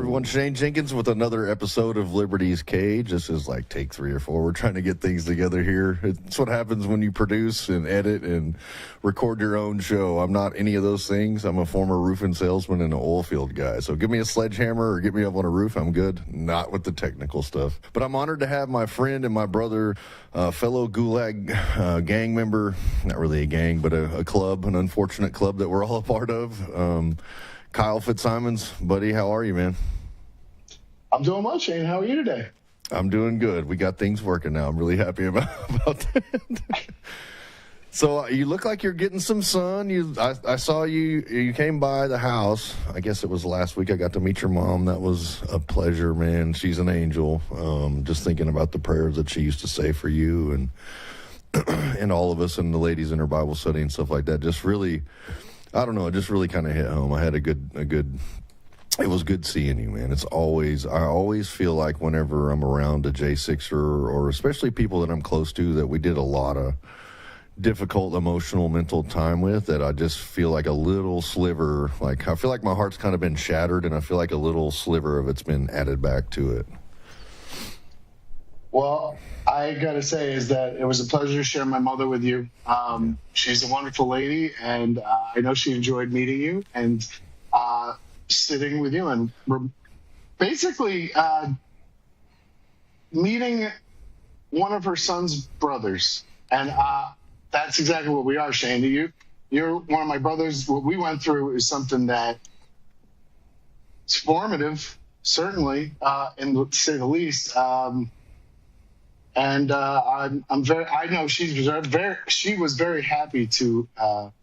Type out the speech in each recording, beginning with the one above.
everyone. Shane Jenkins with another episode of Liberty's Cage. This is like take 3 or 4. We're trying to get things together here. It's what happens when you produce and edit and record your own show. I'm not any of those things. I'm a former roofing salesman and an oil field guy. So give me a sledgehammer or get me up on a roof. I'm good. Not with the technical stuff. But I'm honored to have my friend and my brother, fellow Gulag gang member, not really a gang, but a club, an unfortunate club that we're all a part of. Kyle Fitzsimons, buddy, how are you, man? I'm doing well, Shane. How are you today? I'm doing good. We got things working now. I'm really happy about that. So you look like you're getting some sun. I saw you came by the house. I guess it was last week. I got to meet your mom. That was a pleasure, man. She's an angel. Just thinking about the prayers that she used to say for you and and all of us and the ladies in her Bible study and stuff like that. Just really, I don't know, it just really kind of hit home. I had a good, it was good seeing you, man. I always feel like whenever I'm around a J6er or especially people that I'm close to that we did a lot of difficult emotional, mental time with, that I just feel like a little sliver, like I feel like my heart's kind of been shattered and I feel like a little sliver of it's been added back to it. Well, I got to say is that it was a pleasure to share my mother with you. She's a wonderful lady, and I know she enjoyed meeting you and sitting with you. And we're basically meeting one of her son's brothers. And that's exactly what we are, Shane. You're one of my brothers. What we went through is something that is formative, certainly, to say the least. And I know she was very happy to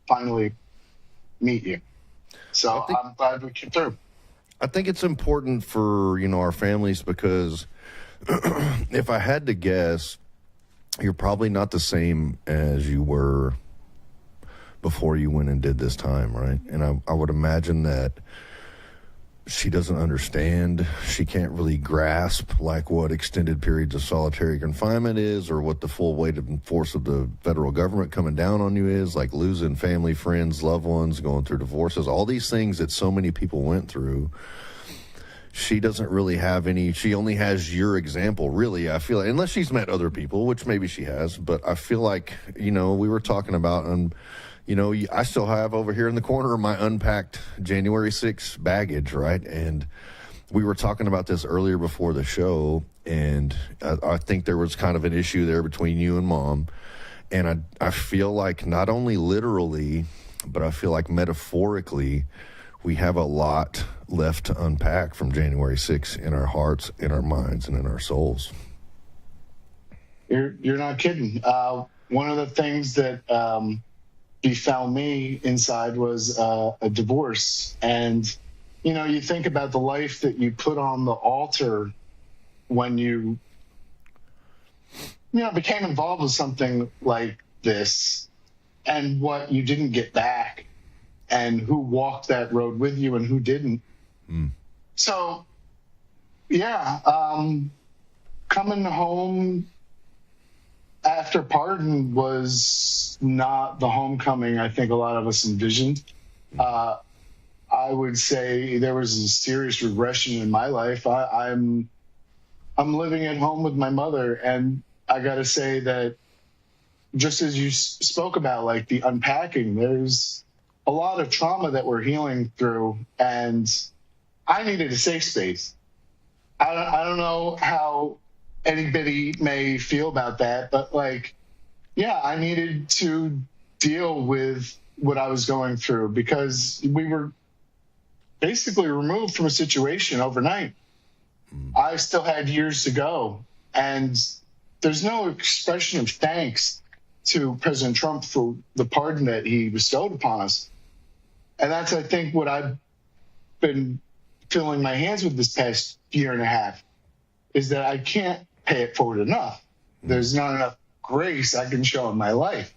finally meet you. So I'm glad we came through. I think it's important for, our families because if I had to guess, you're probably not the same as you were before you went and did this time, right? And I would imagine that she doesn't understand. She can't really grasp like what extended periods of solitary confinement is or what the full weight and force of the federal government coming down on you is, like losing family, friends, loved ones, going through divorces, all these things that so many people went through. She doesn't really have any, she only has your example, really, I feel like, unless she's met other people, which maybe she has, but I feel like, we were talking about, I still have over here in the corner my unpacked January 6th baggage, right? And we were talking about this earlier before the show, and I think there was kind of an issue there between you and Mom. And I feel like not only literally, but I feel like metaphorically, we have a lot left to unpack from January 6th in our hearts, in our minds, and in our souls. You're not kidding. One of the things that befell me inside was a divorce. And, you think about the life that you put on the altar when you became involved with something like this and what you didn't get back and who walked that road with you and who didn't. So, coming home after pardon was not the homecoming I think a lot of us envisioned. I would say there was a serious regression in my life. I'm living at home with my mother, and I got to say that just as you spoke about, like the unpacking, there's a lot of trauma that we're healing through, and I needed a safe space. I don't know how anybody may feel about that, but I needed to deal with what I was going through because we were basically removed from a situation overnight. I still had years to go, and there's no expression of thanks to President Trump for the pardon that he bestowed upon us. And that's, I think, what I've been filling my hands with this past year and a half, is that I can't pay it forward enough. There's not enough grace I can show in my life.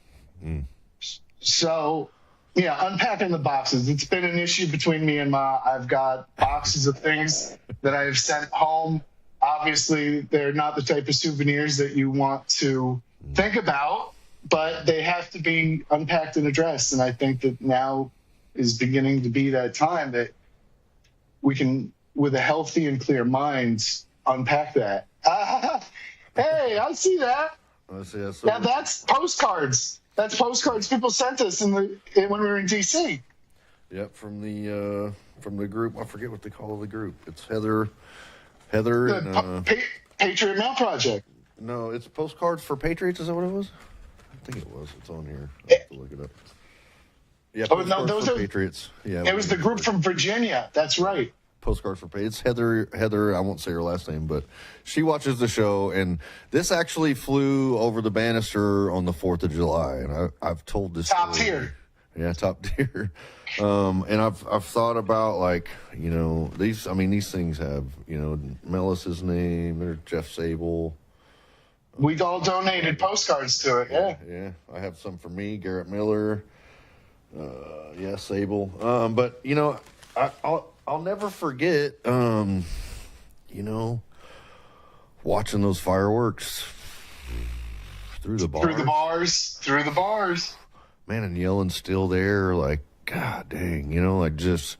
So, unpacking the boxes. It's been an issue between me and Ma. I've got boxes of things that I have sent home. Obviously, they're not the type of souvenirs that you want to think about, but they have to be unpacked and addressed. And I think that now is beginning to be that time that we can with a healthy and clear mind, unpack that. Hey, I see that. I see that. Now that's postcards. That's postcards people sent us when we were in DC. Yep, from the group. I forget what they call the group. It's Heather, and Patriot Mail Project. No, it's Postcards for Patriots. Is that what it was? I think it was. It's on here. I have to look it up. Yeah, Postcards for Patriots. Yeah, it was the group from Virginia. That's right. Postcards for Patriots. Heather, I won't say her last name, but she watches the show, and this actually flew over the banister on the 4th of July, and I've told this top story. tier. Yeah, top tier. And I've thought about, like, you know, these things have, you know, Melis's name, there's Jeff Sable. We all donated postcards to it, yeah. Yeah, I have some for me, Garrett Miller, Sable. But, you know, I'll never forget, you know, watching those fireworks through the bars. Through the bars. Man, and yelling still there, like, God dang, you know, like, just,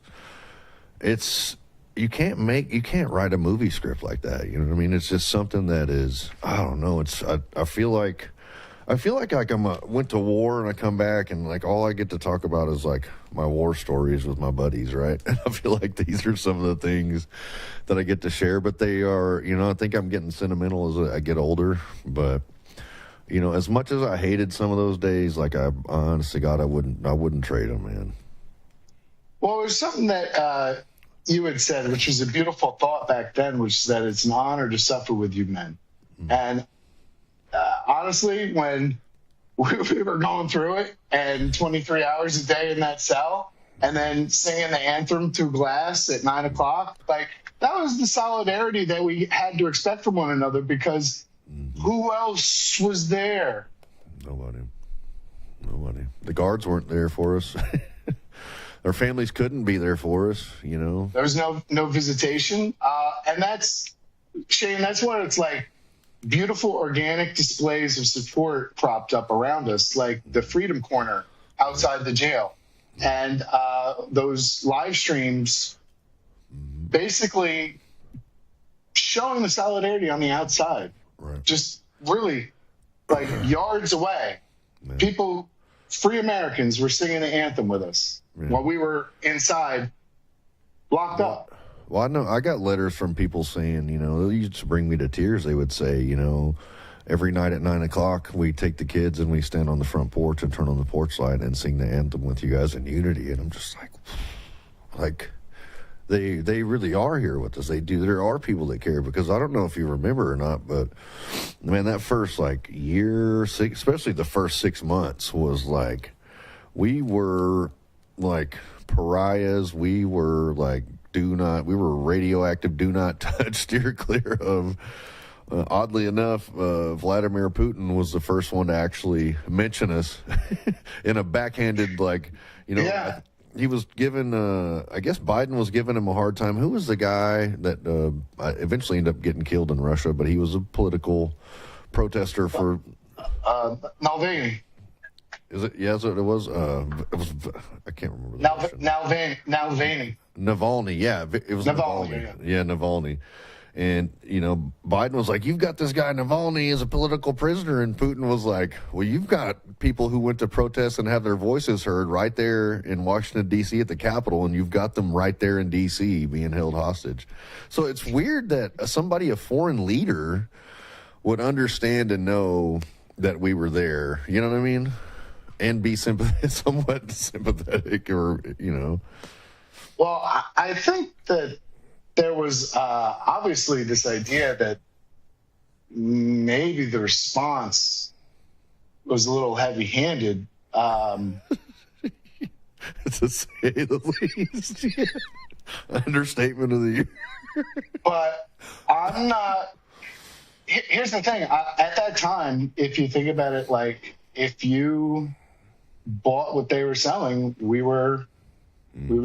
you can't write a movie script like that, you know what I mean? It's just something that is, I don't know, I feel like I went to war and I come back and, like, all I get to talk about is, like, my war stories with my buddies, right? And I feel like these are some of the things that I get to share, but they are, you know, I think I'm getting sentimental as I get older, but, you know, as much as I hated some of those days, like, I honest to God, I wouldn't trade them, man. Well, it was something that you had said, which was a beautiful thought back then, which is that it's an honor to suffer with you men. Mm-hmm. And honestly, when we were going through it and 23 hours a day in that cell and then singing the anthem through glass at 9 o'clock, like, that was the solidarity that we had to expect from one another, because who else was there? Nobody. The guards weren't there for us. Our families couldn't be there for us, you know. There was no visitation. And that's, Shane, that's what it's like. Beautiful organic displays of support propped up around us, like the Freedom Corner outside the jail. And those live streams basically showing the solidarity on the outside. Right. Just really, like, yards away. Man. People, free Americans, were singing the anthem with us while we were inside, locked up. Well, I know I got letters from people saying, you know, they used to bring me to tears. They would say, you know, every night at 9 o'clock, we take the kids and we stand on the front porch and turn on the porch light and sing the anthem with you guys in unity. And I'm just like, they really are here with us. They do. There are people that care, because I don't know if you remember or not, but man, that first, like, year, especially the first 6 months, was like, we were like pariahs. We were like, we were radioactive, do not touch, steer clear of. Oddly enough, Vladimir Putin was the first one to actually mention us in a backhanded, like, you know, yeah. He was given, I guess Biden was giving him a hard time. Who was the guy that eventually ended up getting killed in Russia, but he was a political protester for... Navalny. Is it? Yeah, that's what it was. I can't remember. Navalny. Navalny, yeah. It was Navalny. Yeah, Navalny. And, you know, Biden was like, you've got this guy Navalny as a political prisoner. And Putin was like, well, you've got people who went to protest and have their voices heard right there in Washington, D.C. at the Capitol, and you've got them right there in D.C. being held hostage. So it's weird that a foreign leader, would understand and know that we were there. You know what I mean? And be somewhat sympathetic, or, you know. Well, I think that there was obviously this idea that maybe the response was a little heavy-handed. To say the least. Understatement of the year. But I'm not... Here's the thing. At that time, if you think about it, like, if you bought what they were selling, we were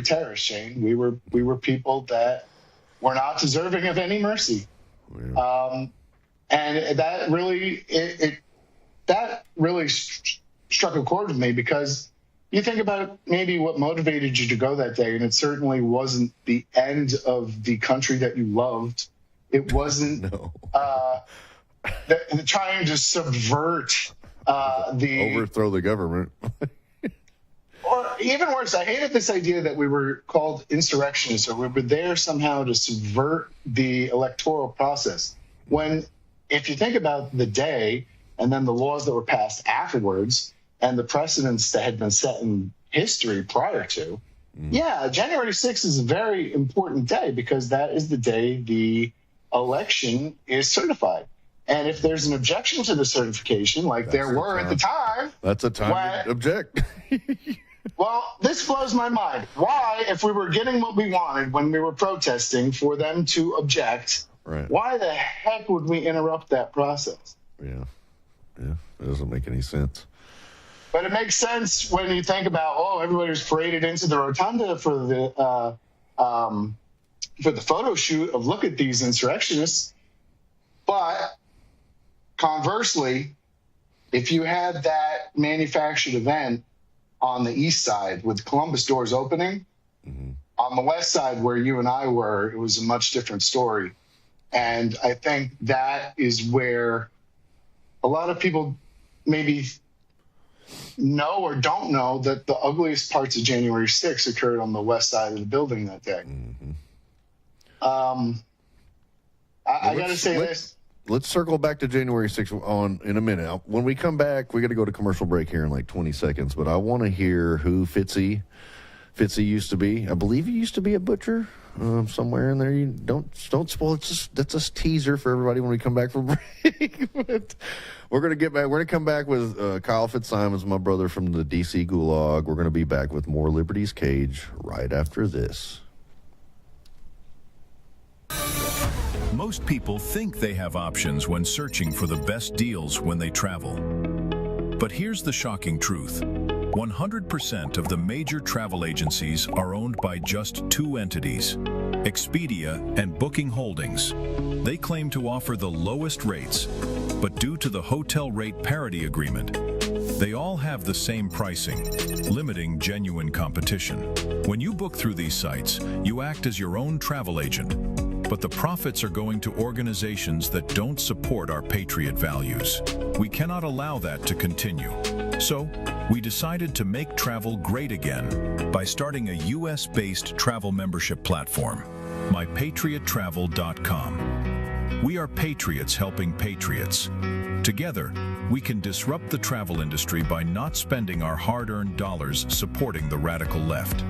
terrorists, Shane. We were people that were not deserving of any mercy. Yeah. And that really struck a chord with me, because, you think about maybe what motivated you to go that day, and it certainly wasn't the end of the country that you loved. It wasn't No. trying to subvert overthrow the government. Or even worse, I hated this idea that we were called insurrectionists, or we were there somehow to subvert the electoral process. When, if you think about the day and then the laws that were passed afterwards and the precedents that had been set in history prior to, yeah, January 6th is a very important day because that is the day the election is certified. And if there's an objection to the certification, like there were at the time, that's a time to object. Well, this blows my mind. Why, if we were getting what we wanted when we were protesting for them to object, right, why the heck would we interrupt that process? Yeah, it doesn't make any sense. But it makes sense when you think about, everybody was paraded into the rotunda for the photo shoot of look at these insurrectionists. But conversely, if you had that manufactured event on the east side with Columbus doors opening, on the west side where you and I were, it was a much different story. And I think that is where a lot of people maybe know or don't know that the ugliest parts of January 6th occurred on the west side of the building that day. I got to say this. Let's circle back to January 6th in a minute. When we come back, we got to go to commercial break here in like 20 seconds, but I want to hear who Fitzy used to be. I believe he used to be a butcher somewhere in there. You don't spoil it. That's a teaser for everybody when we come back from break. We're going to get back. We're going to come back with Kyle Fitzsimons, my brother from the DC Gulag. We're going to be back with more Liberty's Cage right after this. Most people think they have options when searching for the best deals when they travel. But here's the shocking truth. 100% of the major travel agencies are owned by just two entities, Expedia and Booking Holdings. They claim to offer the lowest rates, but due to the hotel rate parity agreement, they all have the same pricing, limiting genuine competition. When you book through these sites, you act as your own travel agent. But the profits are going to organizations that don't support our patriot values. We cannot allow that to continue. So, we decided to make travel great again by starting a US-based travel membership platform, mypatriottravel.com. We are patriots helping patriots. Together, we can disrupt the travel industry by not spending our hard-earned dollars supporting the radical left.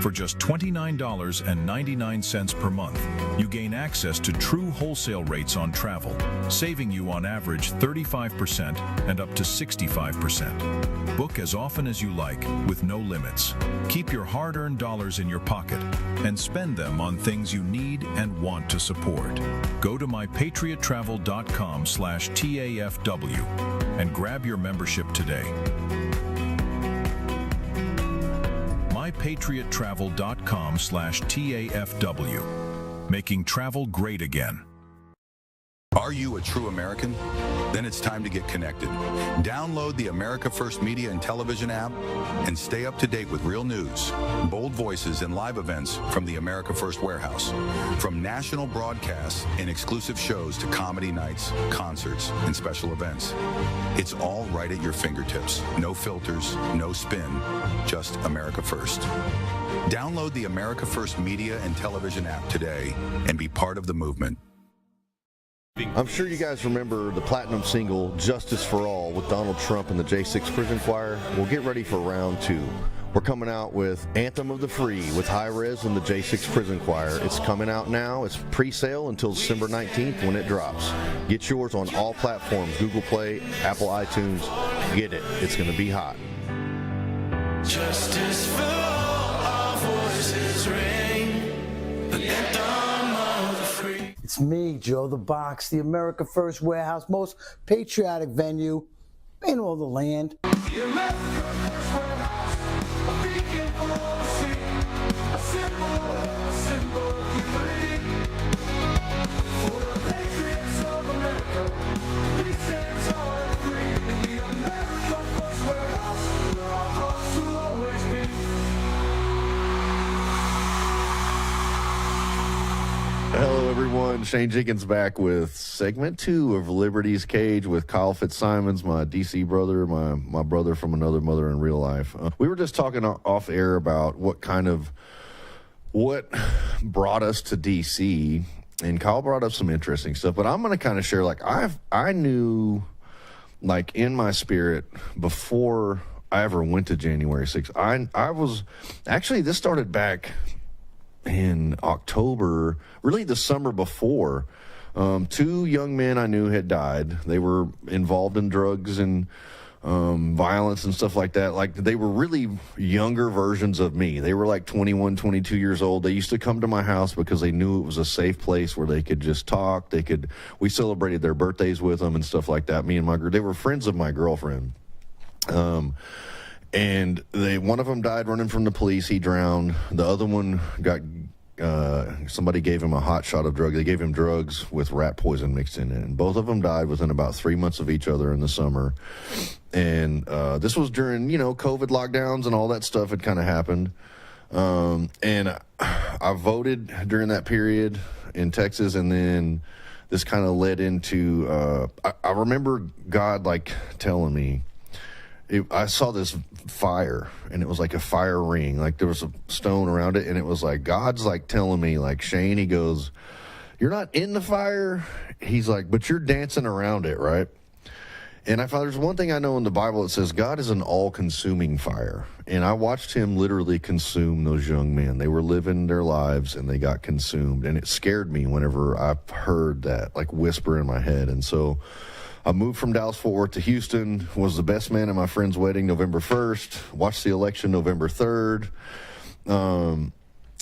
For just $29.99 per month, you gain access to true wholesale rates on travel, saving you on average 35% and up to 65%. Book as often as you like, with no limits. Keep your hard-earned dollars in your pocket and spend them on things you need and want to support. Go to mypatriottravel.com/TAFW and grab your membership today. mypatriottravel.com/TAFW, making travel great again. Are you a true American? Then it's time to get connected. Download the America First Media and Television app and stay up to date with real news, bold voices, and live events from the America First Warehouse. From national broadcasts and exclusive shows to comedy nights, concerts, and special events. It's all right at your fingertips. No filters, no spin, just America First. Download the America First Media and Television app today and be part of the movement. I'm sure you guys remember the platinum single, Justice for All, with Donald Trump and the J6 Prison Choir. We'll get ready for round two. We're coming out with Anthem of the Free with High Res and the J6 Prison Choir. It's coming out now. It's pre-sale until December 19th when it drops. Get yours on all platforms, Google Play, Apple iTunes. Get it. It's going to be hot. Justice for all, our voices ring. The anthem of the free. It's me, Joe the Box, the America First Warehouse, most patriotic venue in all the land. The America First Warehouse, a beacon for all to see, a symbol of unity. For the patriots of America, we stand tall and free. In the America First Warehouse, where our hearts will always everyone? Shane Jenkins back with segment 2 of Liberty's Cage with Kyle Fitzsimons, my DC brother, my brother from another mother in real life. We were just talking off air about what brought us to DC, and Kyle brought up some interesting stuff. But I'm going to kind of share, like, I knew, like, in my spirit before I ever went to January 6th. I was actually, this started back in October, really the summer before. 2 young men I knew had died. They were involved in drugs and violence and stuff like that. Like, they were really younger versions of me. They were like 21, 22 years old. They used to come to my house because they knew it was a safe place where they could just talk. We celebrated their birthdays with them and stuff like that. Me and they were friends of my girlfriend. And one of them died running from the police. He drowned. The other one somebody gave him a hot shot of drug. They gave him drugs with rat poison mixed in it. And both of them died within about 3 months of each other in the summer. And this was during, COVID lockdowns and all that stuff had kind of happened. And I voted during that period in Texas, and then this kind of led into, I remember God, like, telling me, I saw this fire, and it was like a fire ring. Like, there was a stone around it, and it was like, God's like telling me, like, Shane, he goes, you're not in the fire. He's like, but you're dancing around it, right? And I found there's one thing I know in the Bible that says God is an all-consuming fire. And I watched him literally consume those young men. They were living their lives, and they got consumed. And it scared me whenever I heard that, like, whisper in my head. And so I moved from Dallas-Fort Worth to Houston, was the best man at my friend's wedding November 1st, watched the election November 3rd.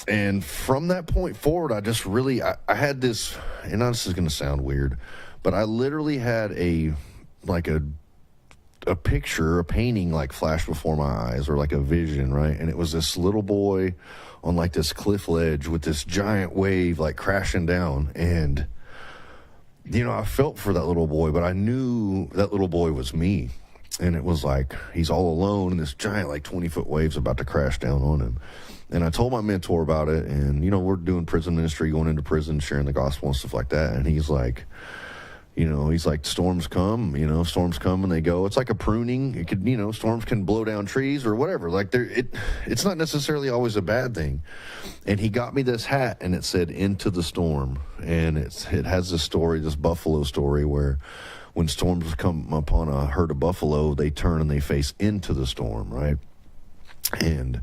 And from that point forward, I just really, I had this, and this is going to sound weird, but I literally had a picture, a painting, like, flash before my eyes, or like a vision, right? And it was this little boy on, like, this cliff ledge with this giant wave, like, crashing down. And I felt for that little boy, but I knew that little boy was me. And it was like, he's all alone, and this giant, like, 20-foot wave's about to crash down on him. And I told my mentor about it, and, we're doing prison ministry, going into prison, sharing the gospel and stuff like that. And he's like, storms come, storms come and they go. It's like a pruning. It could, storms can blow down trees or whatever. Like, it's not necessarily always a bad thing. And he got me this hat, and it said "Into the Storm," and it has this story, this buffalo story, where when storms come upon a herd of buffalo, they turn and they face into the storm, right? And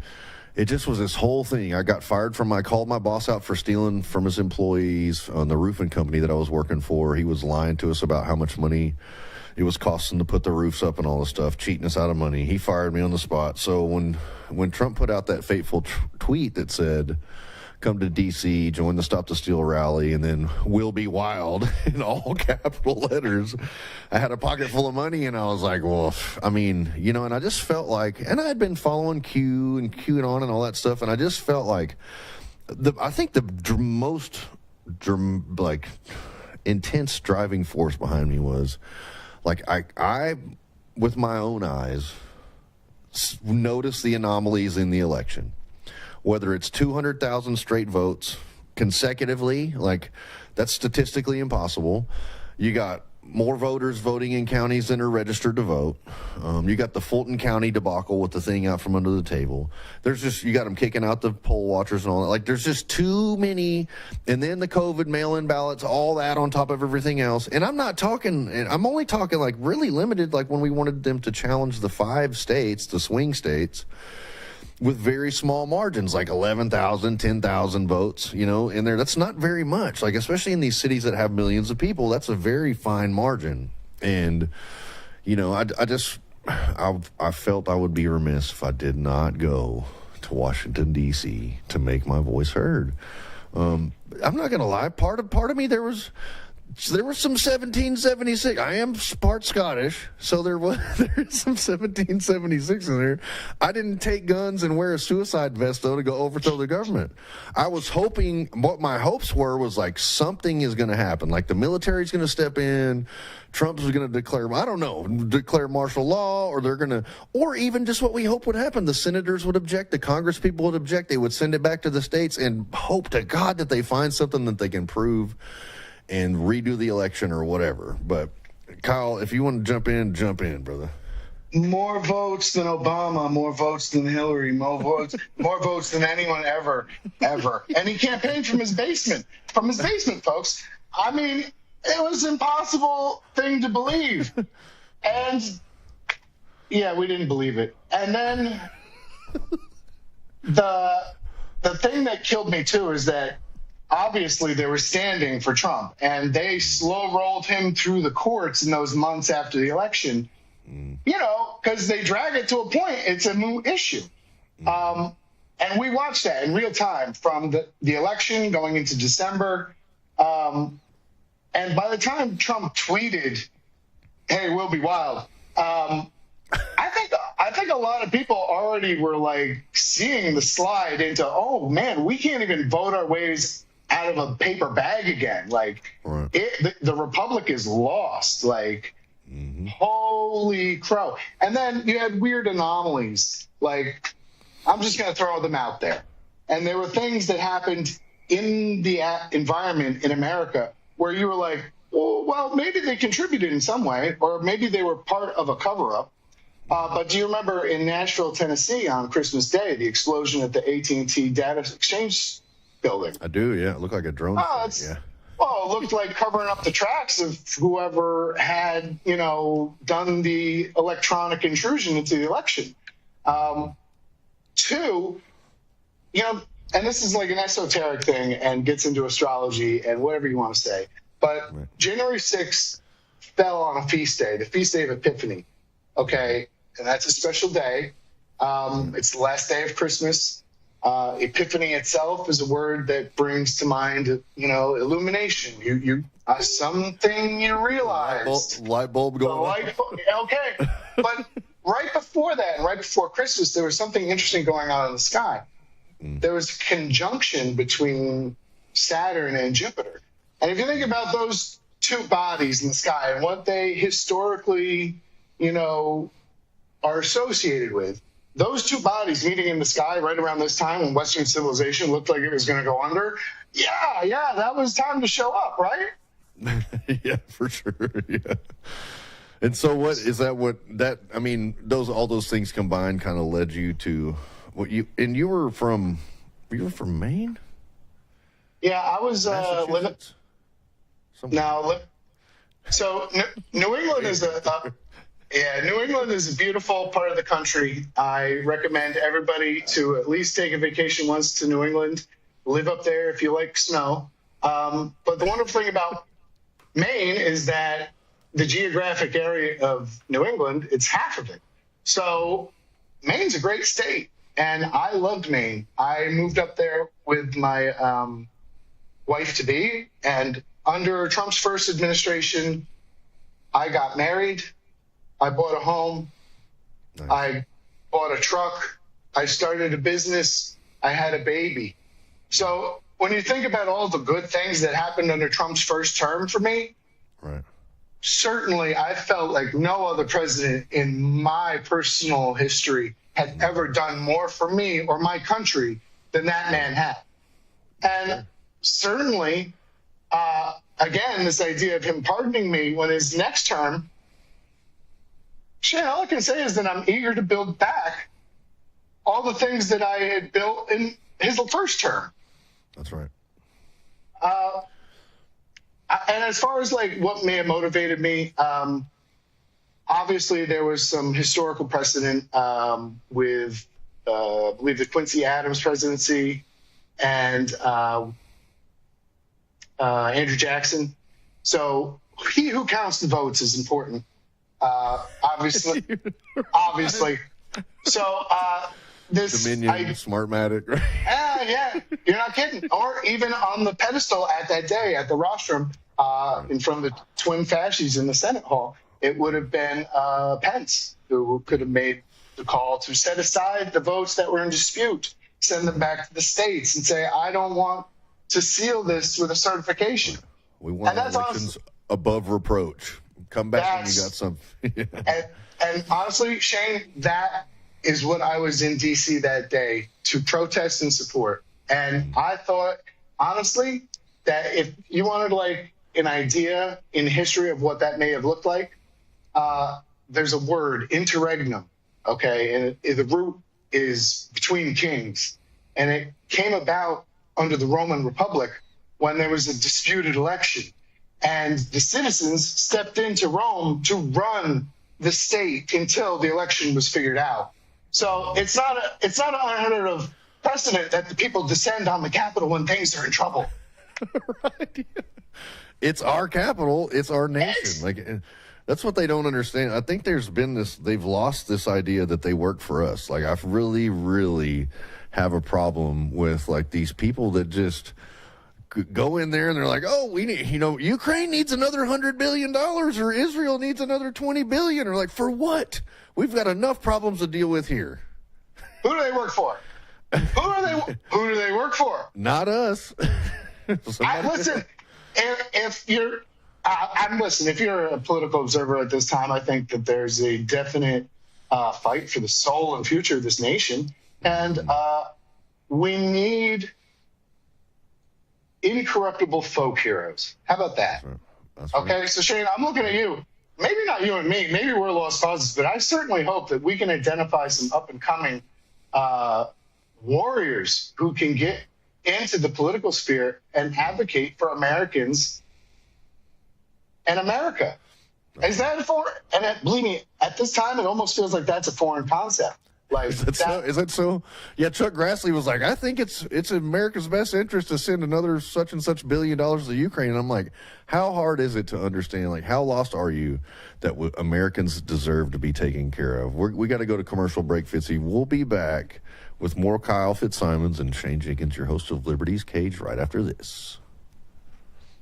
it just was this whole thing. I got fired I called my boss out for stealing from his employees on the roofing company that I was working for. He was lying to us about how much money it was costing to put the roofs up and all this stuff, cheating us out of money. He fired me on the spot. So when Trump put out that fateful tweet that said, "Come to D.C., join the Stop the Steal rally, and then we'll be wild," in all capital letters, I had a pocket full of money, and I was like, well, and I just felt like, and I had been following Q and QAnon and all that stuff, and I just felt like, I think the most intense driving force behind me was, like, I with my own eyes, noticed the anomalies in the election. Whether it's 200,000 straight votes consecutively, like, that's statistically impossible. You got more voters voting in counties than are registered to vote. You got the Fulton County debacle with the thing out from under the table. You got them kicking out the poll watchers and all that. Like, there's just too many. And then the COVID mail-in ballots, all that on top of everything else. And I'm only talking, like, really limited, like when we wanted them to challenge the 5 states, the swing states, with very small margins, like 11,000, 10,000 votes, in there. That's not very much. Like, especially in these cities that have millions of people, that's a very fine margin. And, I felt I would be remiss if I did not go to Washington, D.C. to make my voice heard. I'm not going to lie. Part of me, there was there was some 1776. I am part Scottish, so there's some 1776 in there. I didn't take guns and wear a suicide vest though to go overthrow the government. I was hoping, what my hopes were was like something is going to happen, like the military's going to step in, Trump's going to declare, I don't know, declare martial law, or they're going to, or even just what we hope would happen. The senators would object, the Congress people would object, they would send it back to the states and hope to God that they find something that they can prove and redo the election or whatever. But Kyle, if you want to jump in, brother. More votes than Obama, more votes than Hillary, more votes than anyone ever. And he campaigned from his basement, folks. I mean, it was an impossible thing to believe. And yeah, we didn't believe it. And then the thing that killed me too is that obviously they were standing for Trump, and they slow rolled him through the courts in those months after the election, you know, because they drag it to a point. It's a moot issue. And we watched that in real time from the election going into December. And by the time Trump tweeted, "Hey, we'll be wild," I think a lot of people already were like seeing the slide into, oh man, we can't even vote our ways out of a paper bag again. Like, right. The republic is lost. Like, holy crow. And then you had weird anomalies. Like, I'm just going to throw them out there. And there were things that happened in the environment in America where you were like, oh, well, maybe they contributed in some way, or maybe they were part of a cover-up. But do you remember in Nashville, Tennessee on Christmas Day, the explosion at the AT&T data exchange building? I do, yeah. It looked like a drone. Yeah. Well, it looked like covering up the tracks of whoever had, you know, done the electronic intrusion into the election. Two, you know, and this is like an esoteric thing and gets into astrology and whatever you want to say, but right. January 6th fell on a feast day, the feast day of Epiphany. Okay, and that's a special day. It's the last day of Christmas. Epiphany itself is a word that brings to mind, you know, illumination. You something you realized. Light bulb going on. Okay, but right before that, and right before Christmas, there was something interesting going on in the sky. There was a conjunction between Saturn and Jupiter. And if you think about those two bodies in the sky and what they historically, you know, are associated with, those two bodies meeting in the sky right around this time when Western civilization looked like it was going to go under, yeah, that was time to show up, right? Yeah, for sure, yeah. And so what is that, I mean, all those things combined kind of led you to what you were from Maine? Yeah, I was living. So New England is New England is a beautiful part of the country. I recommend everybody to at least take a vacation once to New England. Live up there if you like snow. But the wonderful thing about Maine is that the geographic area of New England, it's half of it. So Maine's a great state, and I loved Maine. I moved up there with my wife-to-be, and under Trump's first administration, I got married. I bought a home. Nice. I bought a truck. I started a business. I had a baby. So when you think about all the good things that happened under Trump's first term for me, right. Certainly I felt like no other president in my personal history had ever done more for me or my country than that man had. And certainly, again, this idea of him pardoning me when his next term, all I can say is that I'm eager to build back all the things that I had built in his first term. That's right. And as far as like what may have motivated me, obviously there was some historical precedent with, I believe, the Quincy Adams presidency and Andrew Jackson. So he who counts the votes is important. Obviously. So this Dominion, Smartmatic, right? Yeah, you're not kidding. Or even on the pedestal at that day at the rostrum, in front of the twin fascists in the Senate hall, it would have been Pence who could have made the call to set aside the votes that were in dispute, send them back to the states, and say, I don't want to seal this with a certification. We want elections above reproach. Come back when you got some. and honestly, Shane, that is what I was in D.C. that day to protest and support. And I thought, honestly, that if you wanted like an idea in history of what that may have looked like, there's a word, interregnum, okay? And the root is between kings. And it came about under the Roman Republic when there was a disputed election. And the citizens stepped into Rome to run the state until the election was figured out. So it's not an unheard of precedent that the people descend on the Capitol when things are in trouble. Right. It's our capital. It's our nation. Like, that's what they don't understand. I think there's been this, they've lost this idea that they work for us. Like, I really, really have a problem with like these people that just go in there and they're like, oh, we need, Ukraine needs another $100 billion or Israel needs another $20 billion. Or like, for what? We've got enough problems to deal with here. Who do they work for? Who do they work for? Not us. Listen, if you're a political observer at this time, I think that there's a definite fight for the soul and future of this nation. And we need incorruptible folk heroes. How about that? That's right. Okay, so Shane, I'm looking at you. Maybe not you and me. Maybe we're lost causes, but I certainly hope that we can identify some up-and-coming warriors who can get into the political sphere and advocate for Americans and America. Is that believe me, at this time, it almost feels like that's a foreign concept. Like, is that so? Yeah, Chuck Grassley was like, I think it's in America's best interest to send another such and such $1 billion to Ukraine. And I'm like, how hard is it to understand? Like, how lost are you that Americans deserve to be taken care of? We got to go to commercial break, Fitzy. We'll be back with more Kyle Fitzsimons and Shane Jenkins, your host of Liberty's Cage, right after this.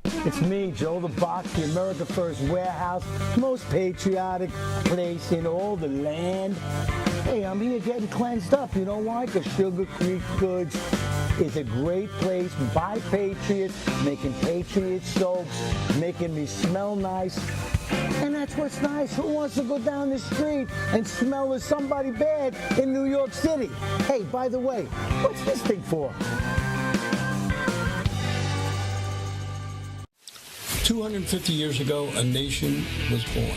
It's me, Joe the Box, the America First Warehouse, most patriotic place in all the land. Hey, I'm here getting cleansed up. You know why? Because Sugar Creek Goods is a great place by patriots, making patriot soaps, making me smell nice. And that's what's nice. Who wants to go down the street and smell of somebody bad in New York City? Hey, by the way, what's this thing for? 250 years ago, a nation was born.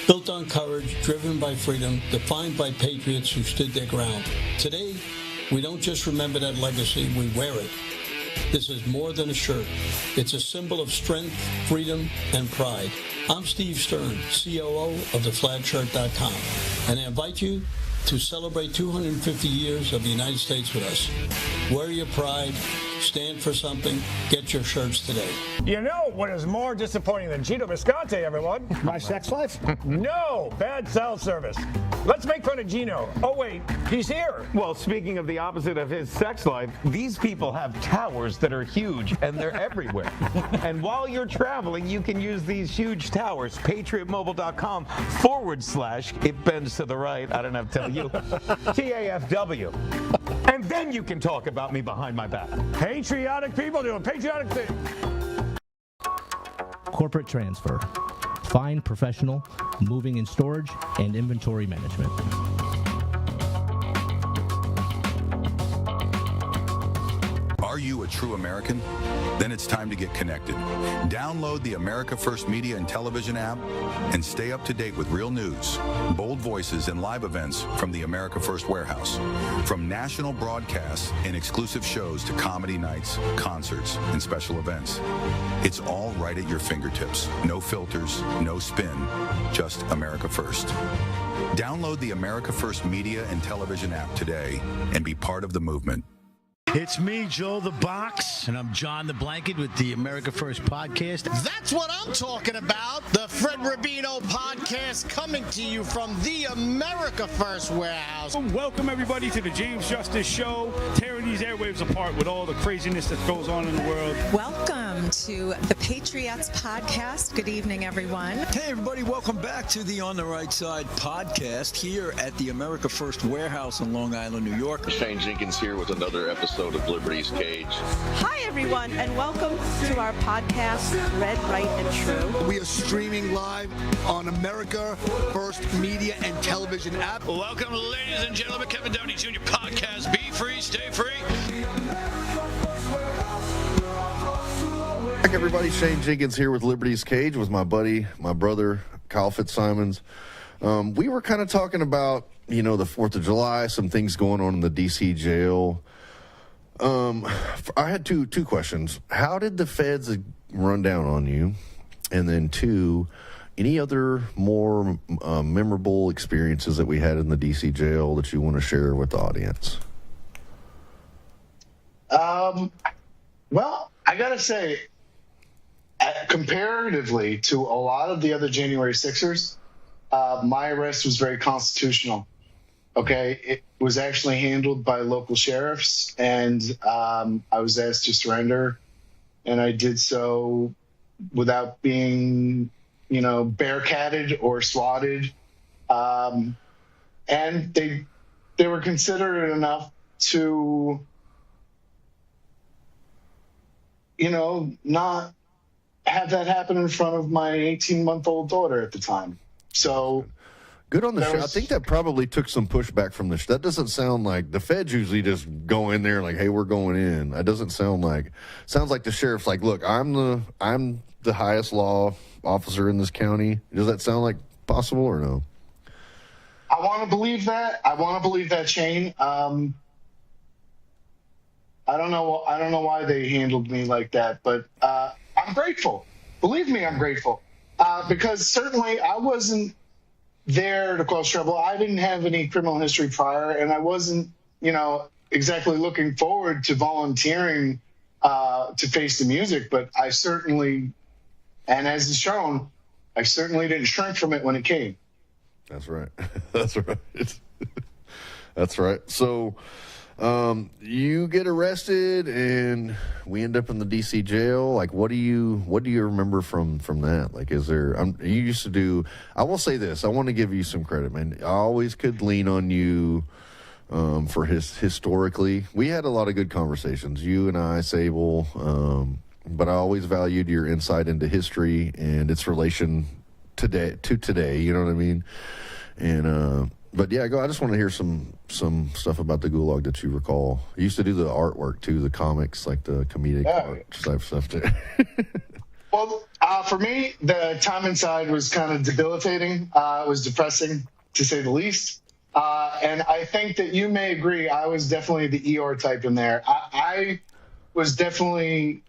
Built on courage, driven by freedom, defined by patriots who stood their ground. Today, we don't just remember that legacy, we wear it. This is more than a shirt. It's a symbol of strength, freedom, and pride. I'm Steve Stern, COO of theflagshirt.com, and I invite you to celebrate 250 years of the United States with us. Wear your pride, stand for something, get your shirts today. You know what is more disappointing than Gino Visconti, everyone? My sex life? No, bad cell service. Let's make fun of Gino. Oh wait, he's here. Well, speaking of the opposite of his sex life, these people have towers that are huge and they're everywhere. And while you're traveling, you can use these huge towers. PatriotMobile.com / it bends to the right. I don't have to tell you. TAFW. And then you can talk about me behind my back. Patriotic people doing patriotic things. Corporate transfer. Fine professional, moving and storage, and inventory management. Are you a true American? Then it's time to get connected. Download the America First Media and Television app and stay up to date with real news, bold voices, and live events from the America First Warehouse. From national broadcasts and exclusive shows to comedy nights, concerts, and special events. It's all right at your fingertips. No filters, no spin, just America First. Download the America First Media and Television app today and be part of the movement. It's me, Joe the Box. And I'm John the Blanket with the America First podcast. That's what I'm talking about. The Fred Rubino podcast coming to you from the America First warehouse. Welcome, everybody, to the James Justice Show, tearing these airwaves apart with all the craziness that goes on in the world. Welcome to the Patriots podcast. Good evening, everyone. Hey, everybody. Welcome back to the On the Right Side podcast here at the America First warehouse in Long Island, New York. Shane Jenkins here with another episode of Liberty's Cage. Hi, everyone, and welcome to our podcast, Red, Right, and True. We are streaming live on America First Media and Television app. Welcome, ladies and gentlemen, Kevin Downey Jr. podcast. Be free, stay free. Back, everybody. Shane Jenkins here with Liberty's Cage with my buddy, my brother, Kyle Fitzsimons. We were kind of talking about, the 4th of July, some things going on in the D.C. jail. I had two questions. How did the feds run down on you? And then two, any other more memorable experiences that we had in the D.C. jail that you want to share with the audience? Well, I got to say, comparatively to a lot of the other January 6ers, my arrest was very constitutional. Okay, it was actually handled by local sheriffs, and I was asked to surrender, and I did so without being, bearcatted or swatted. And they were considerate enough to, not have that happen in front of my 18-month-old daughter at the time. So good on the show. I think that probably took some pushback from the that doesn't sound like the feds usually just go in there like, hey, we're going in. That doesn't sound like the sheriff's like, look, I'm the highest law officer in this county. Does that sound like possible or no? I want to believe that. Shane. I don't know why they handled me like that, but I'm grateful. Believe me, I'm grateful. Because certainly I wasn't there to cause trouble. I didn't have any criminal history prior, and I wasn't, exactly looking forward to volunteering to face the music, but I certainly, and as is shown, I certainly didn't shrink from it when it came. That's right. That's right. That's right. So you get arrested and we end up in the DC jail. Like, what do you remember from that? Like, is there, you used to do, I will say this, I want to give you some credit, man. I always could lean on you for historically. We had a lot of good conversations, you and I, Sable, but I always valued your insight into history and its relation to today, you know what I mean? And, but yeah, I just want to hear some stuff about the Gulag that you recall. You used to do the artwork too, the comics, like the comedic art type stuff too. Well, for me, the time inside was kind of debilitating. It was depressing, to say the least. And I think that you may agree, I was definitely the Eeyore type in there. I was definitely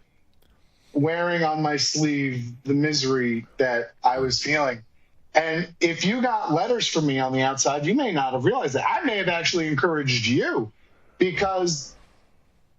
wearing on my sleeve the misery that I was feeling. And if you got letters from me on the outside, you may not have realized that. I may have actually encouraged you because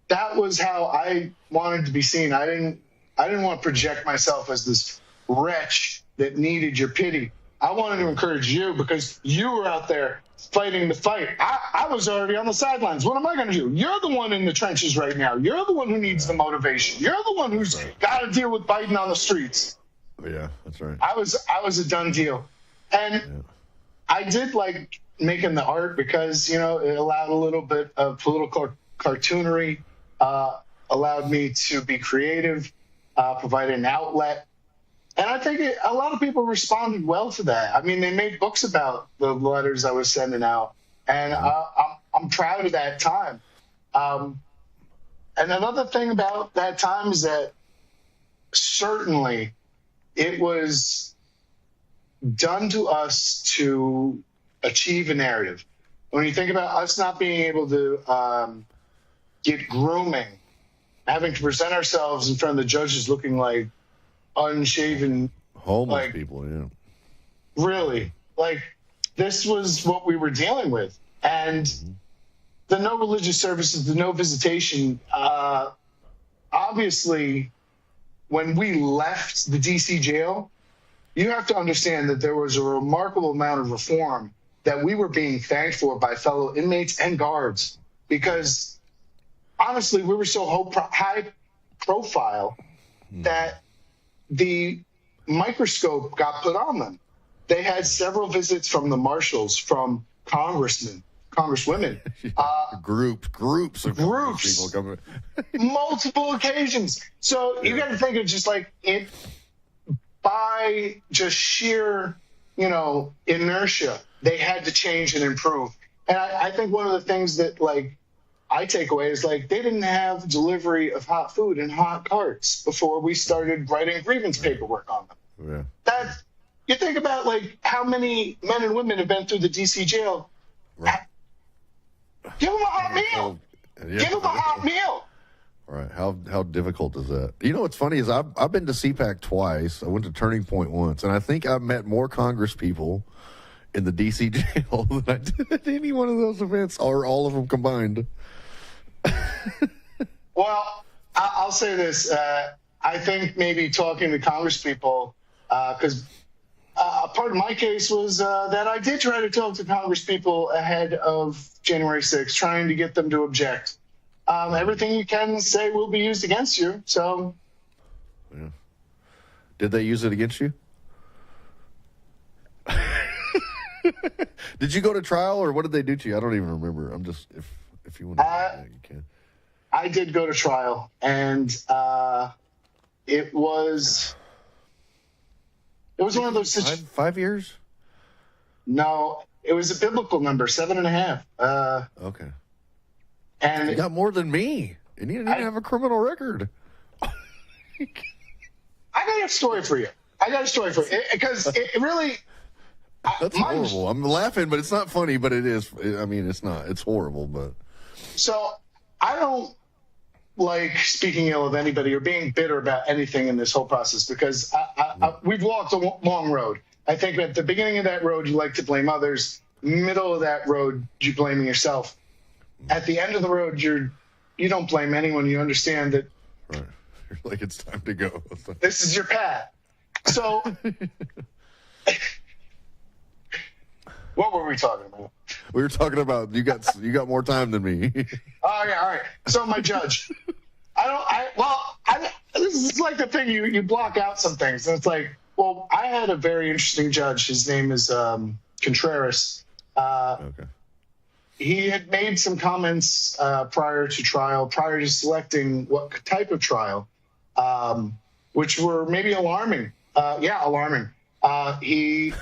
that was how I wanted to be seen. I didn't want to project myself as this wretch that needed your pity. I wanted to encourage you because you were out there fighting the fight. I was already on the sidelines. What am I going to do? You're the one in the trenches right now. You're the one who needs the motivation. You're the one who's got to deal with Biden on the streets. Yeah, that's right. I was a done deal. And I did like making the art because, it allowed a little bit of political cartoonery, allowed me to be creative, provide an outlet. And I think a lot of people responded well to that. I mean, they made books about the letters I was sending out. And I'm proud of that time. And another thing about that time is that certainly it was done to us to achieve a narrative. When you think about us not being able to get grooming, having to present ourselves in front of the judges looking like unshaven homeless people, yeah. Really, like this was what we were dealing with, and the no religious services, the no visitation, obviously, when we left the D.C. jail, you have to understand that there was a remarkable amount of reform that we were being thanked for by fellow inmates and guards, because honestly, we were so high profile that the microscope got put on them. They had several visits from the marshals, from congressmen, congresswomen, groups of people coming. multiple occasions. So you got to think of just like it by just sheer, inertia. They had to change and improve. And I think one of the things that I take away is they didn't have delivery of hot food in hot carts before we started writing grievance paperwork on them. Yeah. You think about how many men and women have been through the DC jail. Right. Give them a hot meal. Yeah. Give them a hot meal. Right. How difficult is that? What's funny is I've been to CPAC twice. I went to Turning Point once, and I think I've met more Congress people in the DC jail than I did at any one of those events, or all of them combined. Well, I'll say this. I think maybe talking to Congress people, because part of my case was that I did try to talk to Congress people ahead of January 6th, trying to get them to object. Everything you can say will be used against you. So, yeah. Did they use it against you? Did you go to trial, or what did they do to you? I don't even remember. I'm just if you want to, you can. I did go to trial, and it was one of those situations. 5 years? No, it was a biblical number, 7.5. Okay. And you got more than me, and you didn't even have a criminal record. I got a story for you. Because it really. That's horrible. I'm laughing, but it's not funny. But it is. I mean, it's not. It's horrible, but. So I don't like speaking ill of anybody or being bitter about anything in this whole process, because we've walked a long road. I think at the beginning of that road, you like to blame others. Middle of that road, you're blaming yourself. At the end of the road, you don't blame anyone. You understand that. Right. You're like, it's time to go. This is your path. So. What were we talking about? We were talking about you got more time than me. Oh yeah, all right. So my judge, this is like the thing you block out some things, and it's like, well, I had a very interesting judge. His name is Contreras. Okay. He had made some comments prior to selecting what type of trial, which were maybe alarming. Alarming. He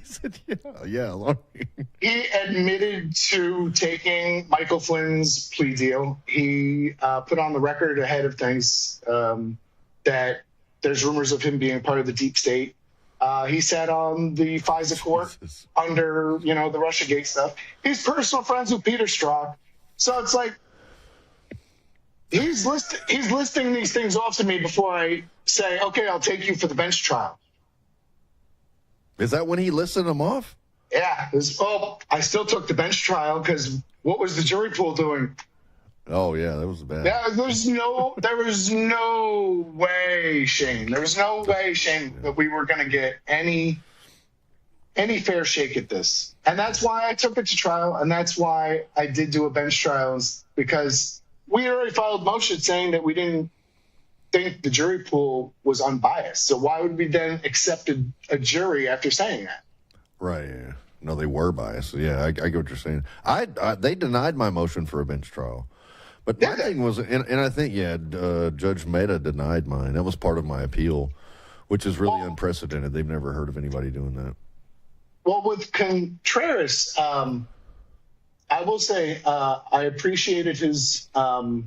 said, alarming. He admitted to taking Michael Flynn's plea deal. He put on the record ahead of things that there's rumors of him being part of the deep state. He sat on the FISA court under, the Russiagate stuff. He's personal friends with Peter Strzok. So it's like he's listing these things off to me before I say, okay, I'll take you for the bench trial. Is that when he listed them off? Yeah. I still took the bench trial because what was the jury pool doing? Oh, yeah, that was bad. Yeah, there was no way, Shane. There was no way, Shane, that we were going to get any fair shake at this. And that's why I took it to trial, and that's why I did do a bench trial, because we already filed motion saying that we didn't think the jury pool was unbiased. So why would we then accept a jury after saying that? Right. Yeah. No, they were biased. Yeah, I get what you're saying. They denied my motion for a bench trial, but my thing was, and I think Judge Mehta denied mine. That was part of my appeal, which is really unprecedented. They've never heard of anybody doing that. Well, with Contreras, I will say I appreciated his conduct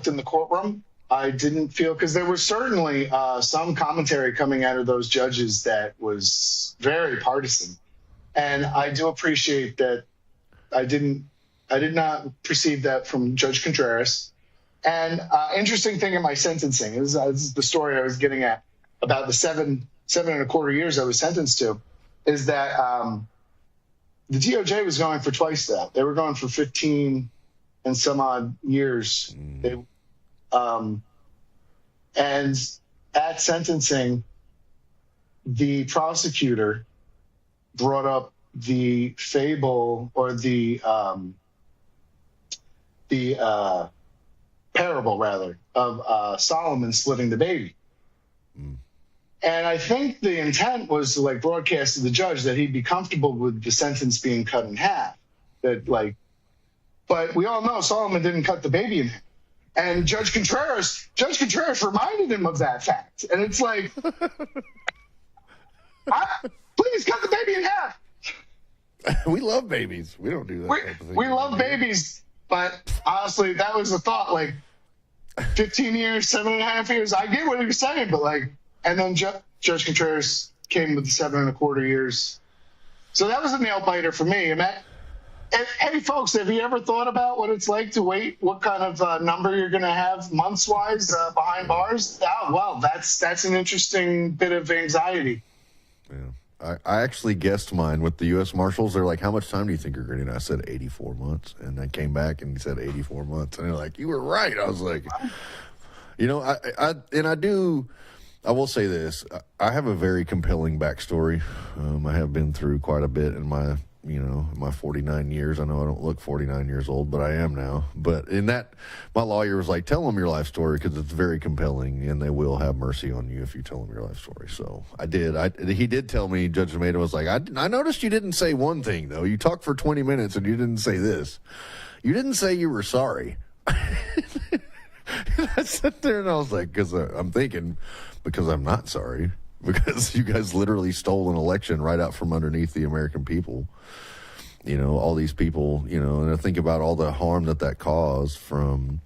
in the courtroom. I didn't feel, because there was certainly some commentary coming out of those judges that was very partisan, and I do appreciate that. I did not perceive that from Judge Contreras. And interesting thing in my sentencing is the story I was getting at about the 7.25 years I was sentenced to, is that the DOJ was going for twice that. They were going for 15 and some odd years. And at sentencing, the prosecutor brought up the fable or the parable, rather, of Solomon splitting the baby. And I think the intent was to broadcast to the judge that he'd be comfortable with the sentence being cut in half. But we all know Solomon didn't cut the baby in half. And Judge Contreras reminded him of that fact. And it's like, please cut the baby in half. We love babies. We don't do that type of thing. We love babies, but honestly, that was the thought. 15 years, 7.5 years. I get what he was saying, but and then Judge Contreras came with the 7.25 years. So that was a nail biter for me. Hey, folks, have you ever thought about what it's like to wait? What kind of number you're going to have months-wise behind bars? Oh, well, that's an interesting bit of anxiety. Yeah, I actually guessed mine with the U.S. Marshals. They're like, "How much time do you think you're going to?" I said 84 months, and I came back and he said 84 months, and they're like, "You were right." I was like, I will say this: I have a very compelling backstory. I have been through quite a bit in my 49 years. I know I don't look 49 years old, but I am now. But in that, my lawyer was like, "Tell them your life story because it's very compelling, and they will have mercy on you if you tell them your life story." So I did. He did tell me. Judge Maida was like, "I noticed you didn't say one thing though. You talked for 20 minutes and you didn't say this. You didn't say you were sorry." And I sat there and I was like, because I'm thinking, because I'm not sorry, because you guys literally stole an election right out from underneath the American people. All these people, and I think about all the harm that caused from,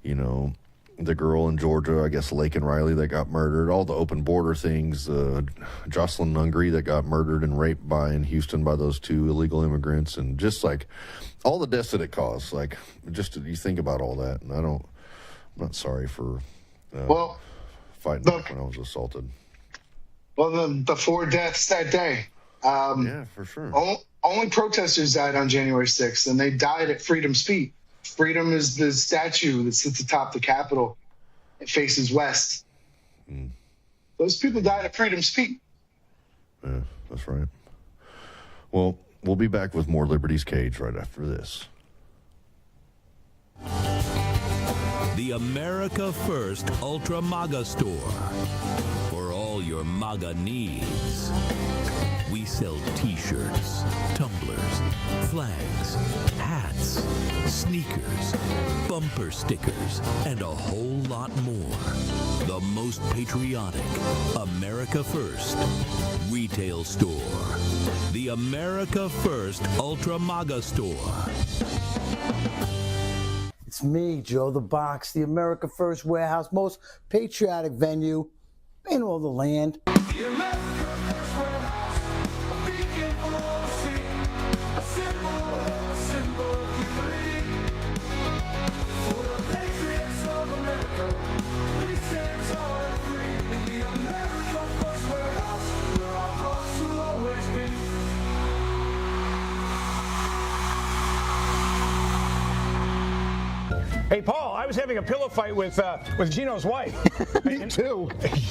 the girl in Georgia, I guess Lake and Riley that got murdered, all the open border things, Jocelyn Nungry that got murdered and raped in Houston by those two illegal immigrants, and just all the deaths that it caused. You think about all that, and I'm not sorry for fighting back when I was assaulted. Well, the 4 deaths that day. Yeah, for sure. Only protesters died on January 6th, and they died at Freedom's feet. Freedom is the statue that sits atop the Capitol. It faces west. Those people died at Freedom's feet. Yeah, that's right. Well, we'll be back with more Liberty's Cage right after this. The America First Ultra MAGA store. For all your MAGA needs. We sell t-shirts, tumblers, flags, hats, sneakers, bumper stickers, and a whole lot more. The most patriotic America First retail store. The America First Ultra MAGA store. It's me, Joe the Box, the America First Warehouse, most patriotic venue in all the land. The America First Warehouse, a beacon for all to see, a symbol of unity. For the patriots of America, we stand tall and free. In the America First Warehouse, where our hearts will always be. Hey, Paul, I was having a pillow fight with Gino's wife. Me too.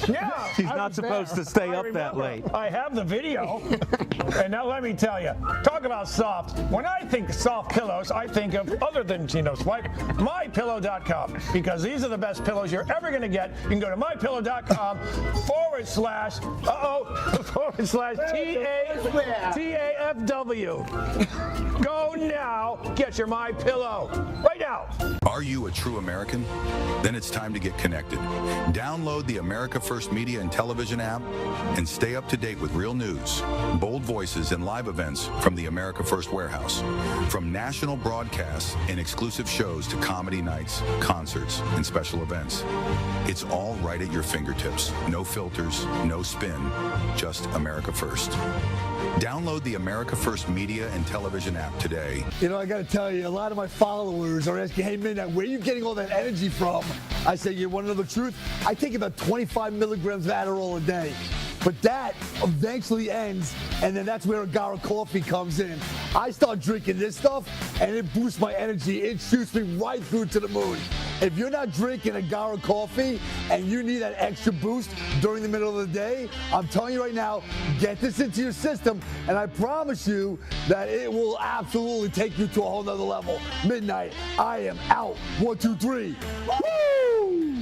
Yeah. She's not supposed to stay up that late. I have the video. And now let me tell you, talk about soft. When I think soft pillows, I think of, other than Gino's wife, mypillow.com. Because these are the best pillows you're ever going to get. You can go to mypillow.com /TAFW. Go now. Get your My Pillow. Right now. Are you a true American? Then it's time to get connected. Download the America First Media and Television app and stay up to date with real news, bold voices, and live events from the America First Warehouse. From national broadcasts and exclusive shows to comedy nights, concerts, and special events. It's all right at your fingertips. No filters, no spin, just America First. Download the America First Media and Television app today. I got to tell you, a lot of my followers are asking, "Hey, Midnight, where are you getting all that energy from?" I say, "You want to know the truth? I take about 25 milligrams of Adderall a day." But that eventually ends, and then that's where Agara coffee comes in. I start drinking this stuff, and it boosts my energy. It shoots me right through to the moon. If you're not drinking Agara coffee and you need that extra boost during the middle of the day, I'm telling you right now, get this into your system, and I promise you that it will absolutely take you to a whole nother level. Midnight, I am out. 1, 2, 3. Woo!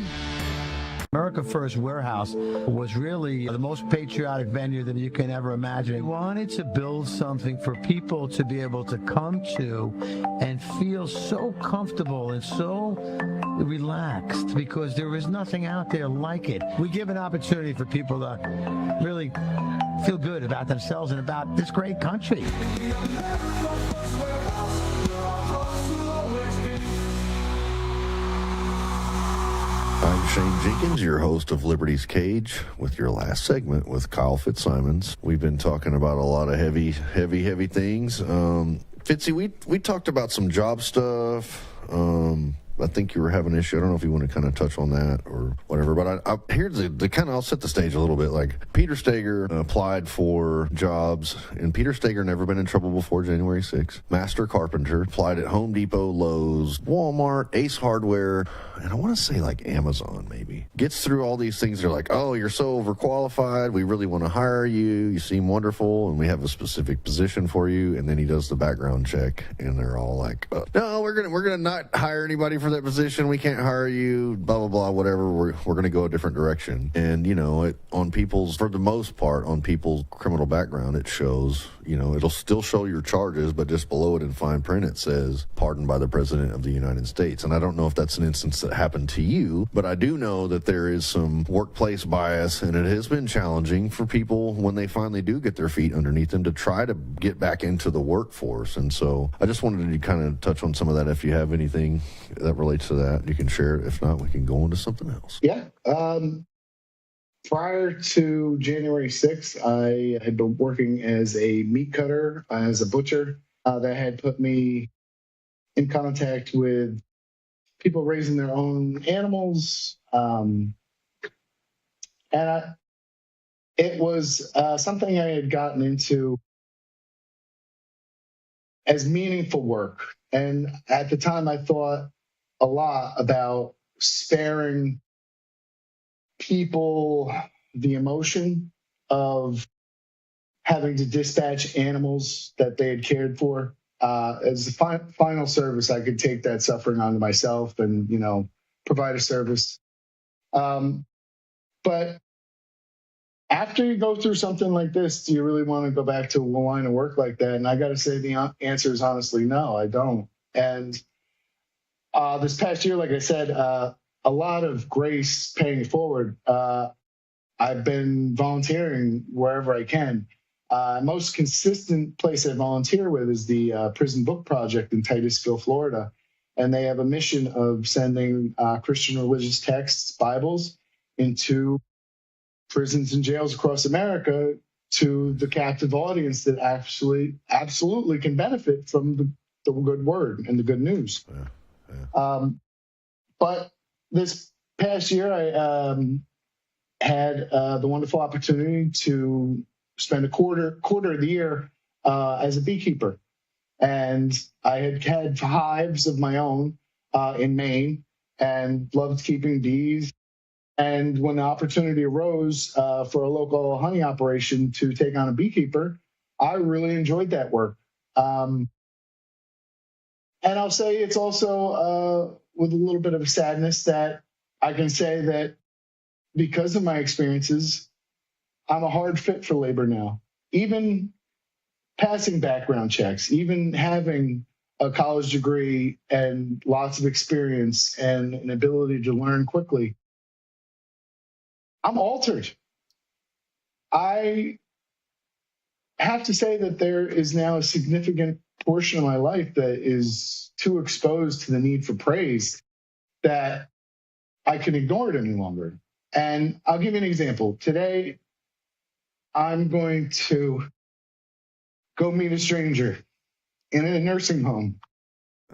America First Warehouse was really the most patriotic venue that you can ever imagine. We wanted to build something for people to be able to come to and feel so comfortable and so relaxed, because there is nothing out there like it. We give an opportunity for people to really feel good about themselves and about this great country. I'm Shane Jenkins, your host of Liberty's Cage, with your last segment with Kyle Fitzsimons. We've been talking about a lot of heavy things. Fitzy, we talked about some job stuff. I think you were having an issue. I don't know if you want to kind of touch on that or whatever, but here's the kind of, I'll set the stage a little bit. Like, Peter Stager applied for jobs, and Peter Stager never been in trouble before January 6th. Master carpenter, applied at Home Depot, Lowe's, Walmart, Ace Hardware, and I want to say like Amazon maybe. Gets through all these things. They're like, oh, you're so overqualified. We really want to hire you. You seem wonderful, and we have a specific position for you. And then he does the background check, and they're all like, no, we're gonna not hire anybody for that position. We can't hire you, blah, blah, blah, whatever. We're going to go a different direction. And, you know, for the most part, on people's criminal background, it shows, you know, it'll still show your charges, but just below it in fine print, it says, pardoned by the President of the United States. And I don't know if that's an instance that happened to you, but I do know that there is some workplace bias, and it has been challenging for people when they finally do get their feet underneath them to try to get back into the workforce. And so I just wanted to kind of touch on some of that. If you have anything that relates to that, you can share it. If not, we can go into something else. Yeah. Prior to January 6th, I had been working as a meat cutter, as a butcher. That had put me in contact with people raising their own animals. It was something I had gotten into as meaningful work. And at the time, I thought a lot about sparing people the emotion of having to dispatch animals that they had cared for. As a final service, I could take that suffering onto myself and, you know, provide a service. But after you go through something like this, do you really want to go back to a line of work like that? And I got to say the answer is honestly no, I don't. And this past year, like I said, a lot of grace paying it forward. I've been volunteering wherever I can. Most consistent place I volunteer with is the Prison Book Project in Titusville, Florida. And they have a mission of sending Christian religious texts, Bibles, into prisons and jails across America to the captive audience that absolutely can benefit from the good word and the good news. But this past year, I had the wonderful opportunity to spend a quarter of the year as a beekeeper. And I had hives of my own in Maine and loved keeping bees. And when the opportunity arose for a local honey operation to take on a beekeeper, I really enjoyed that work. And I'll say it's also with a little bit of a sadness that I can say that because of my experiences, I'm a hard fit for labor now. Even passing background checks, even having a college degree and lots of experience and an ability to learn quickly, I'm altered. I have to say that there is now a significant portion of my life that is too exposed to the need for praise that I can ignore it any longer. And I'll give you an example. Today, I'm going to go meet a stranger in a nursing home.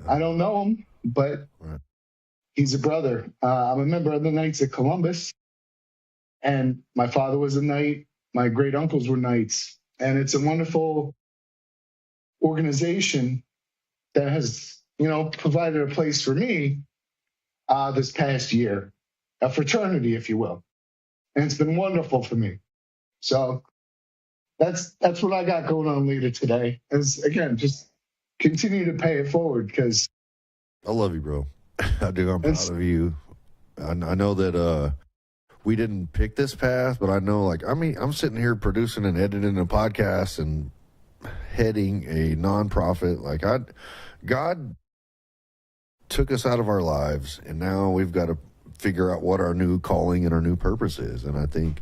I don't know him, but he's a brother. I'm a member of the Knights of Columbus, and my father was a knight. my great uncles were knights, and it's a wonderful organization that has, provided a place for me this past year, a fraternity, if you will, and it's been wonderful for me. So that's what I got going on later today. Is again just continue to pay it forward because I love you, bro. I do. I'm proud of you. I know that we didn't pick this path, but I know, I'm sitting here producing and editing a podcast and heading a nonprofit. God took us out of our lives, and now we've got to figure out what our new calling and our new purpose is. And I think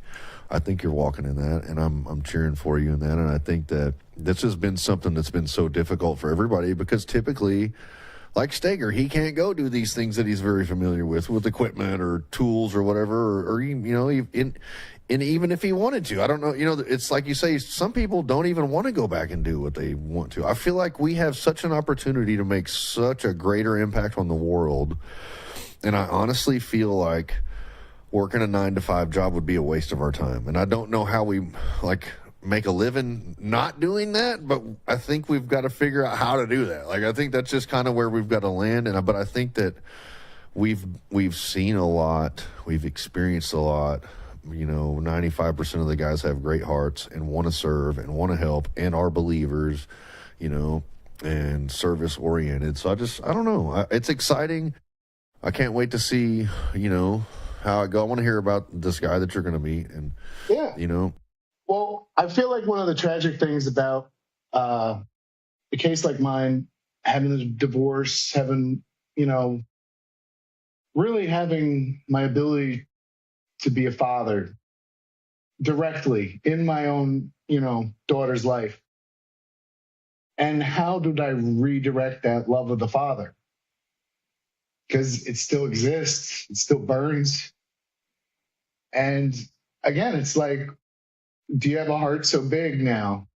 you're walking in that, and I'm cheering for you in that. And I think that this has been something that's been so difficult for everybody because typically, like Steger, he can't go do these things that he's very familiar with equipment or tools or whatever, or even if he wanted to. I don't know. It's like you say, some people don't even want to go back and do what they want to. I feel like we have such an opportunity to make such a greater impact on the world. And I honestly feel like working a 9-to-5 job would be a waste of our time. And I don't know how we make a living not doing that, but I think we've got to figure out how to do that. I think that's just kind of where we've got to land. But I think that we've seen a lot, we've experienced a lot. 95% of the guys have great hearts and want to serve and want to help and are believers, and service oriented. So I don't know. It's exciting. I can't wait to see, how it go. I want to hear about this guy that you're going to meet, and Well, I feel like one of the tragic things about a case like mine, having a divorce, having really having my ability to be a father directly in my own, daughter's life. And how did I redirect that love of the father? Because it still exists, it still burns. And again, it's like, do you have a heart so big now?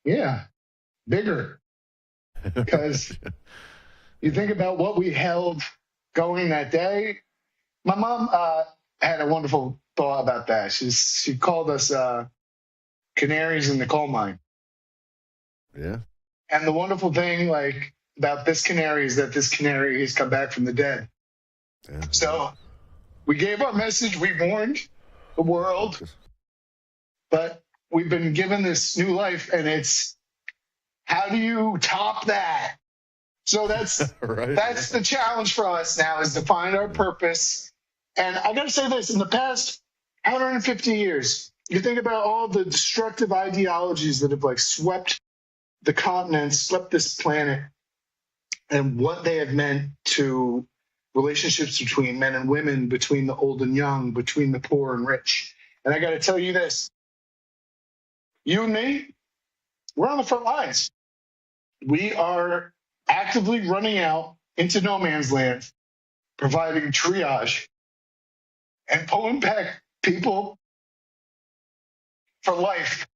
Yeah, bigger. Because you think about what we held going that day. My mom had a wonderful thought about that. She called us canaries in the coal mine. Yeah. And the wonderful thing, about this canary is that this canary has come back from the dead. Yeah. So we gave our message. We warned the world. But we've been given this new life, and it's how do you top that? So that's right. That's the challenge for us now, is to find our purpose. And I got to say this, in the past 150 years, you think about all the destructive ideologies that have swept the continent, swept this planet, and what they have meant to relationships between men and women, between the old and young, between the poor and rich. And I got to tell you this, you and me, we're on the front lines. We are actively running out into no man's land, providing triage and pulling back people for life.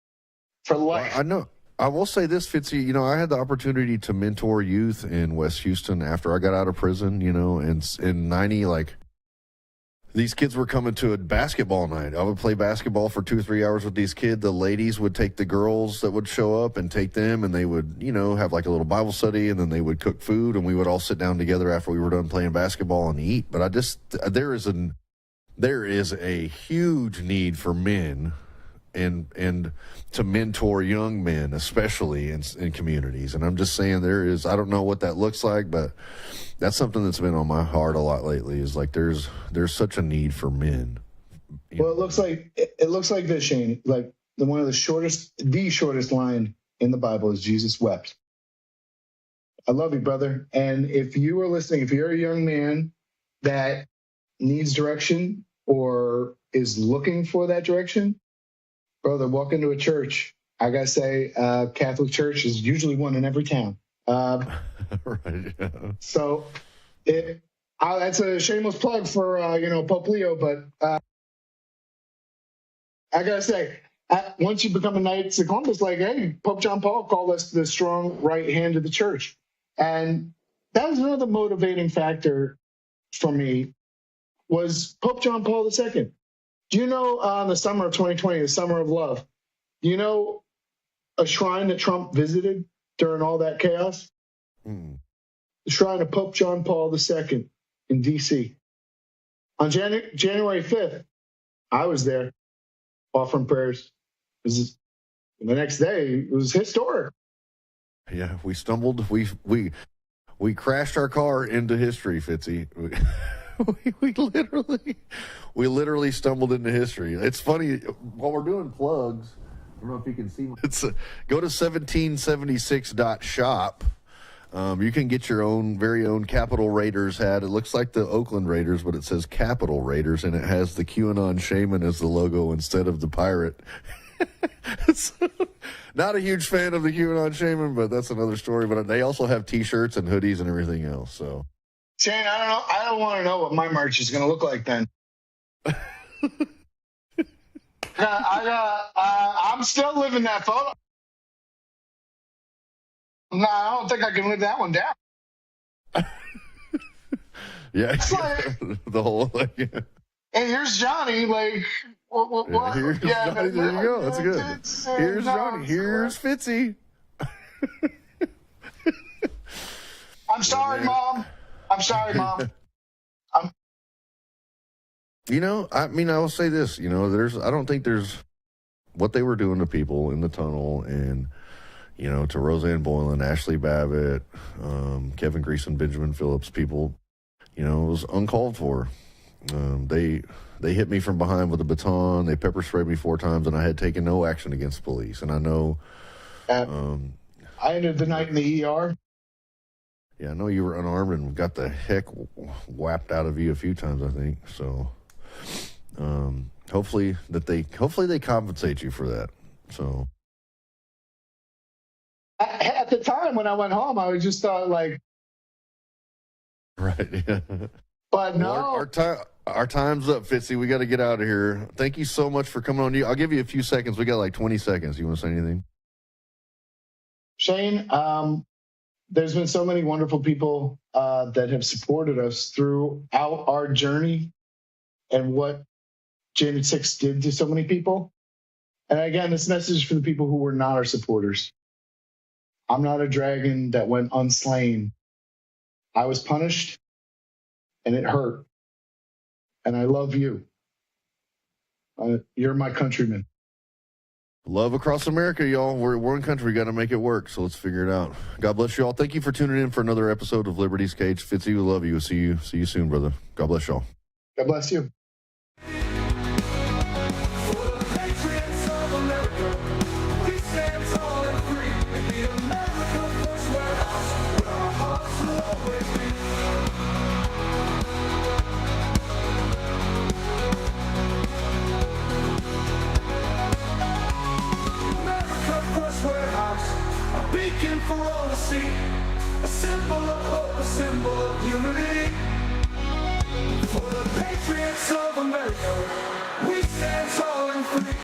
For life. Well, I know. I will say this, Fitzy, I had the opportunity to mentor youth in West Houston after I got out of prison, and in 90, these kids were coming to a basketball night. I would play basketball for 2 or 3 hours with these kids. The ladies would take the girls that would show up and take them, and they would, have a little Bible study, and then they would cook food, and we would all sit down together after we were done playing basketball and eat. But there is a huge need for men and to mentor young men, especially in communities. And I'm just saying I don't know what that looks like, but that's something that's been on my heart a lot lately, is there's such a need for men. Well, it looks like this, Shane. The shortest line in the Bible is Jesus wept. I love you, brother. And if you are listening, if you're a young man that needs direction or is looking for that direction, brother, walk into a church. I gotta say, Catholic church is usually one in every town. Right. Yeah. So that's a shameless plug for Pope Leo, but I gotta say, once you become a Knights of Columbus, hey, Pope John Paul called us the strong right hand of the church, and that was another motivating factor for me. Was Pope John Paul II? Do you know the summer of 2020, the summer of love, You know a shrine that Trump visited during all that chaos? Mm. The shrine of Pope John Paul II in D.C. On January 5th, I was there offering prayers. The next day, it was historic. Yeah, we stumbled. We crashed our car into history, Fitzy. We literally stumbled into history. It's funny while we're doing plugs. I don't know if you can see. It's go to 1776.shop. You can get your very own Capitol Raiders hat. It looks like the Oakland Raiders, but it says Capitol Raiders, and it has the QAnon shaman as the logo instead of the pirate. Not a huge fan of the QAnon shaman, but that's another story. But they also have T-shirts and hoodies and everything else. So, Shane, I don't know. I don't want to know what my merch is going to look like then. I'm still living that photo. No, I don't think I can live that one down. Yeah, the whole Hey, here's Johnny. Like, what? Here's Johnny. There you go. That's good. Here's Johnny. Here's Fitzy. I'm sorry, Mom. I'm sorry, Mom. You know, I mean, I will say this. You know, I don't think there's what they were doing to people in the tunnel, and you know, to Roseanne Boylan, Ashley Babbitt, Kevin Greason, Benjamin Phillips, people. You know, it was uncalled for. They hit me from behind with a baton. They pepper sprayed me 4 times, and I had taken no action against the police. And I know. I ended the night in the ER. Yeah, I know you were unarmed and got the heck whapped out of you a few times, I think. So, hopefully they compensate you for that. So. At the time when I went home, I was just like. Right. Yeah. But no. Well, our time's up, Fitzy. We got to get out of here. Thank you so much for coming on. I'll give you a few seconds. We got like 20 seconds. You want to say anything? Shane, there's been so many wonderful people that have supported us throughout our journey and what January 6th did to so many people. And again, this message is for the people who were not our supporters. I'm not a dragon that went unslain. I was punished, and it hurt. And I love you. You're my countrymen. Love across America, y'all. We're one country. Got to make it work, so let's figure it out. God bless you all. Thank you for tuning in for another episode of Liberty's Cage. Fitzy, we love you. See you soon, brother. God bless y'all. God bless you. Beacon for all to see, a symbol of hope, a symbol of unity. For the patriots of America, we stand tall and free.